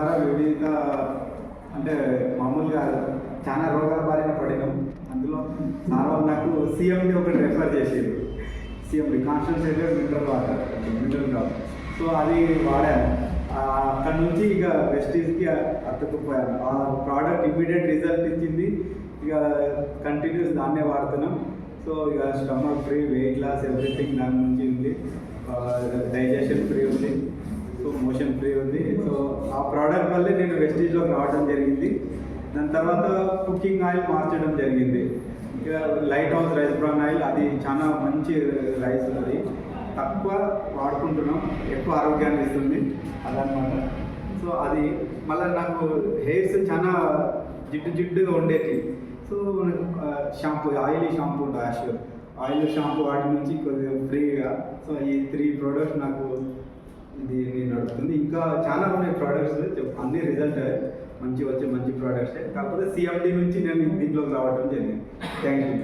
ద్వారా వివిధ అంటే మామూలుగా చాలా రోగాల బారిన పడినాం. అందులో సార్ వాళ్ళు నాకు సిఎండి ఒకటి రెఫర్ చేసేది. CMD concentrated mineral water, mineral drop. So అది వాడాను. అక్కడ నుంచి ఇక వెస్టీజ్కి అతుక్కుపోయాను. ఆ ప్రోడక్ట్ ఇమ్మీడియట్ రిజల్ట్ ఇచ్చింది. ఇక కంటిన్యూస్ దాన్నే వాడుతున్నాం. సో ఇక stomach free, weight loss, everything దాని నుంచి ఉంది. డైజెషన్ ఫ్రీ ఉంది, సో మోషన్ ఫ్రీ ఉంది. సో ఆ ప్రోడక్ట్ వల్లే నేను వెస్టీజ్లోకి రావడం జరిగింది. దాని తర్వాత కుకింగ్ ఆయిల్ మార్చడం జరిగింది. ఇక light house rice bran oil, అది చాలా మంచి రైస్ అది, తక్కువ వాడుకుంటున్నాం, ఎక్కువ ఆరోగ్యాన్ని ఇస్తుంది అదనమాట. సో అది మళ్ళీ నాకు హెయిర్స్ చాలా జిడ్డుగా ఉండేవి. సో నాకు shampoo, oily shampoo, oil shampoo వాటి నుంచి కొద్దిగా ఫ్రీగా. సో ఈ 3 ప్రోడక్ట్స్ నాకు ఇది నడుస్తుంది. ఇంకా చాలా ఉన్నాయి ప్రోడక్ట్స్, అన్ని రిజల్ట్ మంచి వచ్చే మంచి ప్రోడక్ట్సే. కాకపోతే సిఎండి నుంచి నేను దీంట్లోకి రావడం జరిగింది. Thank you.